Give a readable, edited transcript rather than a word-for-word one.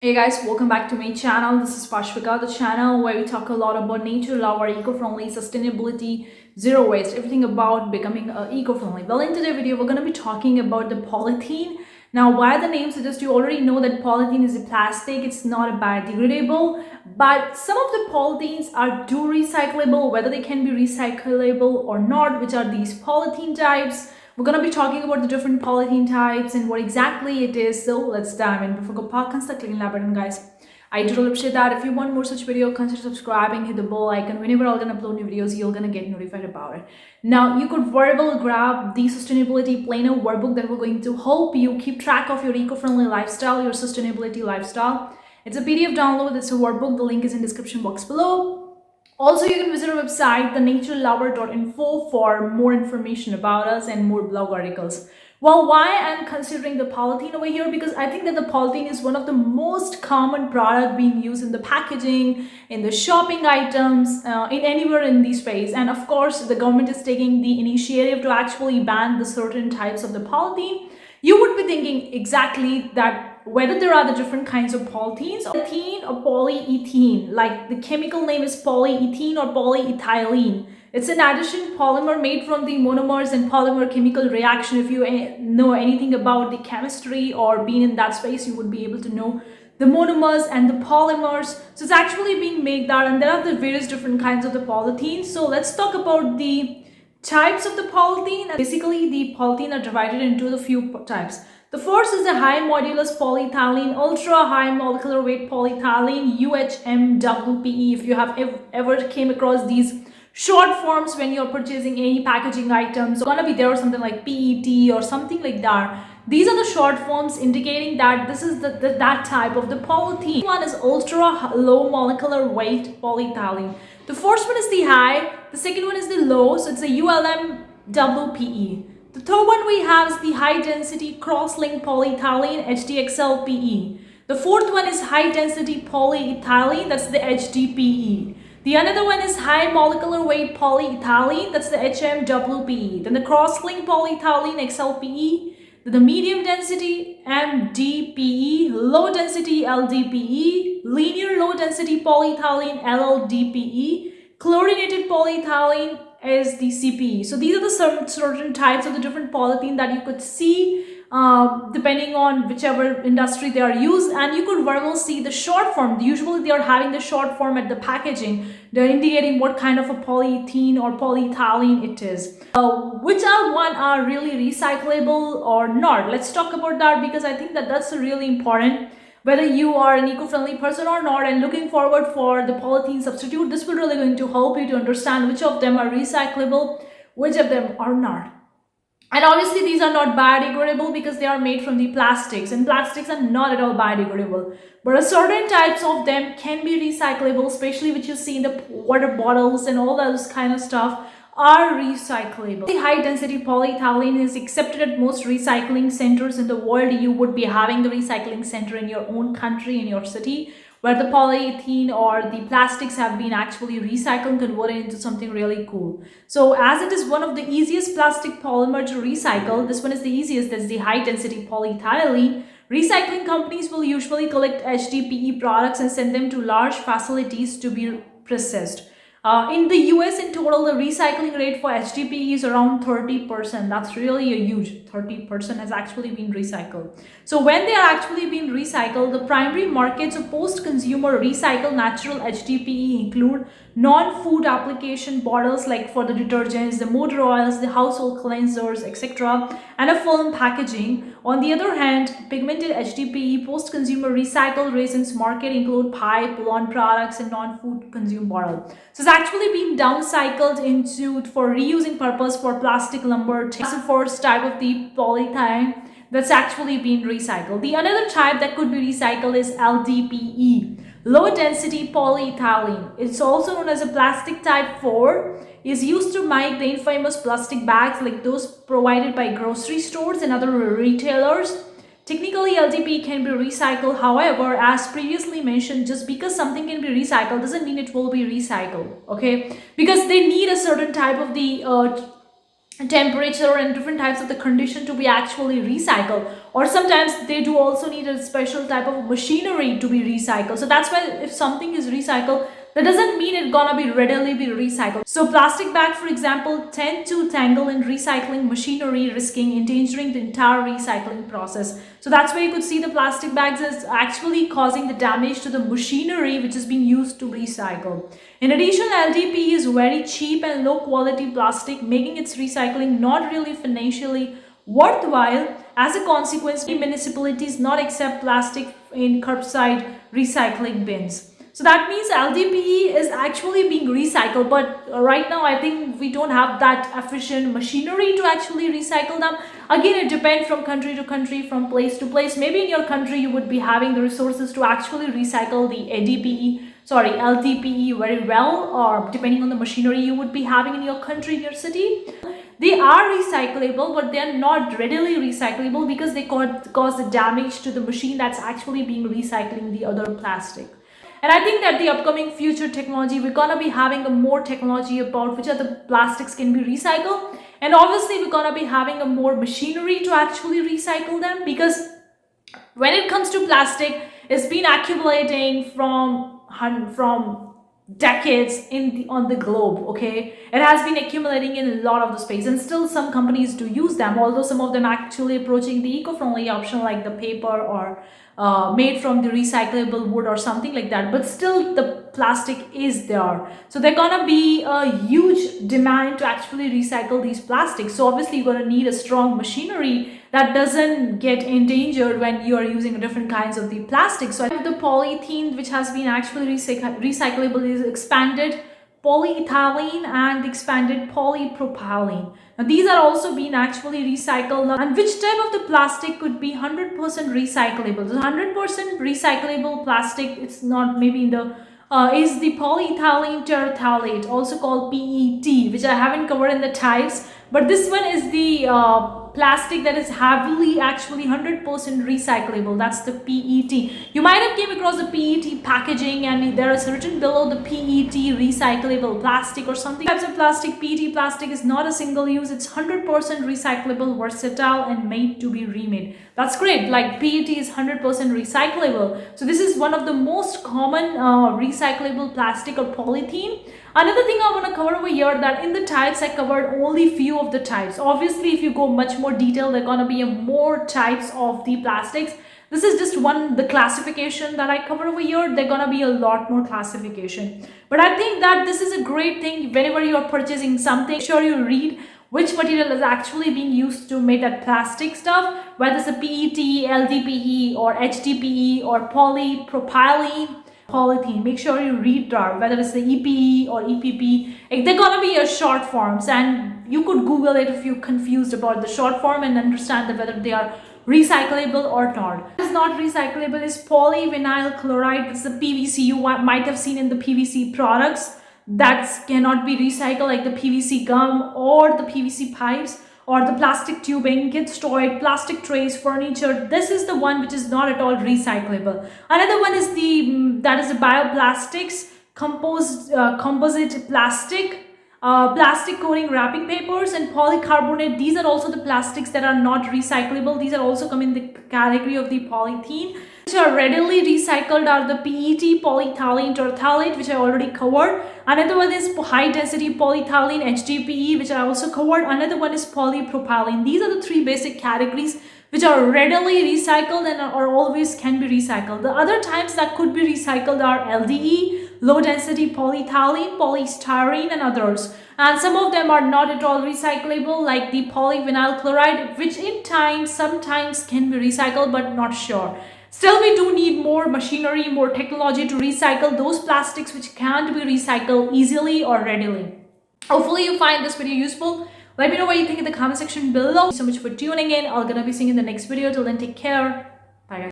Hey guys, welcome back to my channel. This is Pashvika, the channel where we talk a lot about nature, lover, eco-friendly, sustainability, zero waste, everything about becoming eco-friendly. Well, in today's video, we're going to be talking about the polythene. Now, why the name suggests, you already know that polythene is a plastic. It's not a biodegradable, but some of the polythenes are do recyclable, whether they can be recyclable or not, which are these polythene types. We're going to be talking about the different polythene types and what exactly it is. So let's dive in. Before go park and start clicking that button, guys. I do appreciate that. If you want more such video, consider subscribing, hit the bell icon. Whenever I'm gonna upload new videos, you're gonna get notified about it. Now you could verbal grab the sustainability planner workbook that will going to help you keep track of your eco-friendly lifestyle, your sustainability lifestyle. It's a PDF download. It's a workbook. The link is in description box below. Also, you can visit our website, thenaturalover.info, for more information about us and more blog articles. Well, why I'm considering the polythene over here? Because I think that the polythene is one of the most common product being used in the packaging, in the shopping items, in anywhere in the space. And of course, the government is taking the initiative to actually ban the certain types of the polythene. You would be thinking exactly that whether there are the different kinds of polythenes, ethene or polyethylene, like the chemical name is polyethylene or polyethylene. It's an addition polymer made from the monomers and polymer chemical reaction. If you know anything about the chemistry or being in that space, you would be able to know the monomers and the polymers. So it's actually being made that, and there are the various different kinds of the polythenes. So let's talk about the types of the polythene. Basically, the polythene are divided into the few types. The first is the high modulus polyethylene, ultra high molecular weight polyethylene, UHMWPE. If you have ever came across these short forms when you're purchasing any packaging items, gonna be there something like PET or something like that. These are the short forms indicating that this is that type of the polythene. One is ultra low molecular weight polyethylene. The first one is the high, the second one is the low, so it's a ULMWPE. The third one we have is the high density cross-linked polyethylene, HDXLPE. The fourth one is high density polyethylene, that's the HDPE. The another one is high molecular weight polyethylene, that's the HMWPE. Then the cross-linked polyethylene, XLPE. The medium density MDPE, low density LDPE, linear low density polyethylene LLDPE, chlorinated polyethylene is the CPE. So these are the certain types of the different polythene that you could see depending on whichever industry they are used, and you could very well see the short form. Usually they are having the short form at the packaging. They're indicating what kind of a polyethylene or polyethylene it is. Which one are really recyclable or not? Let's talk about that, because I think that that's really important. Whether you are an eco-friendly person or not and looking forward for the polythene substitute, this will really going to help you to understand which of them are recyclable, which of them are not. And obviously these are not biodegradable because they are made from the plastics, and plastics are not at all biodegradable. But a certain types of them can be recyclable, especially which you see in the water bottles and all those kind of stuff are recyclable. The high density polyethylene is accepted at most recycling centers in the world. You would be having the recycling center in your own country, in your city, where the polyethylene or the plastics have been actually recycled and converted into something really cool. So as it is one of the easiest plastic polymer to recycle, this one is the easiest, that's the high density polyethylene. Recycling companies will usually collect HDPE products and send them to large facilities to be processed. In the US, in total, the recycling rate for HDPE is around 30%. That's really a huge 30% has actually been recycled. So when they are actually being recycled, the primary markets of post-consumer recycled natural HDPE include non-food application bottles like for the detergents, the motor oils, the household cleansers, etc., and a film packaging. On the other hand, pigmented HDPE post-consumer recycled resins market include pipe, lawn products, and non-food consumed bottle. So it's actually being downcycled into for reusing purpose for plastic lumber. That's the first type of the polyethylene that's actually being recycled. The another type that could be recycled is LDPE, low density polyethylene. It's also known as a plastic type 4, is used to make the infamous plastic bags like those provided by grocery stores and other retailers. Technically, LDPE can be recycled. However, as previously mentioned, just because something can be recycled doesn't mean it will be recycled, okay? Because they need a certain type of the temperature and different types of the condition to be actually recycled, or sometimes they do also need a special type of machinery to be recycled. So that's why if something is recycled, that doesn't mean it's gonna be readily be recycled. So plastic bags, for example, tend to tangle in recycling machinery, risking endangering the entire recycling process. So that's why you could see the plastic bags is actually causing the damage to the machinery which is being used to recycle. In addition, LDPE is very cheap and low quality plastic, making its recycling not really financially worthwhile. As a consequence, municipalities not accept plastic in curbside recycling bins. So that means LDPE is actually being recycled, but right now I think we don't have that efficient machinery to actually recycle them. Again, it depends from country to country, from place to place. Maybe in your country you would be having the resources to actually recycle the LDPE very well, or depending on the machinery you would be having in your country, in your city. They are recyclable, but they are not readily recyclable because they cause the damage to the machine that's actually being recycling the other plastic. And I think that the upcoming future technology, we're gonna be having a more technology about which other plastics can be recycled, and obviously we're gonna be having a more machinery to actually recycle them, because when it comes to plastic, it's been accumulating from decades on the globe. Okay, it has been accumulating in a lot of the space, and still some companies do use them, although some of them actually approaching the eco-friendly option like the paper or made from the recyclable wood or something like that, but still the plastic is there. So there's gonna be a huge demand to actually recycle these plastics. So obviously you're gonna need a strong machinery that doesn't get endangered when you are using different kinds of the plastic. So I think the polythene, which has been actually recyclable, is expanded polyethylene and expanded polypropylene. Now these are also being actually recycled. Now, and which type of the plastic could be 100% recyclable? So 100% recyclable plastic, it's not maybe in the is the polyethylene terephthalate, also called PET, which I haven't covered in the types, but this one is the plastic that is heavily actually 100% recyclable. That's the PET. You might have came across the PET packaging, and there is written below the PET recyclable plastic or something. Types of plastic. PET plastic is not a single use. It's 100% recyclable, versatile, and made to be remade. That's great. Like PET is 100% recyclable. So this is one of the most common recyclable plastic or polythene. Another thing I want to cover over here, that in the types I covered only few of the types. Obviously if you go much more detail, there are going to be more types of the plastics. This is just the classification that I cover over here. There are going to be a lot more classification, but I think that this is a great thing. Whenever you are purchasing something, make sure you read which material is actually being used to make that plastic stuff, whether it's a PET, LDPE or HDPE or polypropylene, polythene. Make sure you read that, whether it's the EPE or EPP. They're gonna be a short forms, and you could Google it if you're confused about the short form and understand whether they are recyclable or not. What is not recyclable is polyvinyl chloride. It's the PVC you might have seen in the PVC products that cannot be recycled, like the PVC gum or the PVC pipes or the plastic tubing, kids' toy, plastic trays, furniture. This is the one which is not at all recyclable. Another one is the bioplastics, composite plastic, plastic coating wrapping papers, and polycarbonate. These are also the plastics that are not recyclable. These are also come in the category of the polythene. Which are readily recycled are the PET, polyethylene terephthalate, which I already covered. Another one is high density polyethylene, HDPE, which I also covered. Another one is polypropylene. These are the three basic categories which are readily recycled and are always can be recycled. The other types that could be recycled are LDE, low density polyethylene, polystyrene, and others. And some of them are not at all recyclable, like the polyvinyl chloride, which in time sometimes can be recycled but not sure. Still, we do need more machinery, more technology to recycle those plastics which can't be recycled easily or readily. Hopefully you find this video useful. Let me know what you think in the comment section below. Thank you so much for tuning in. I'm gonna be seeing you in the next video. Till then, take care. Bye guys.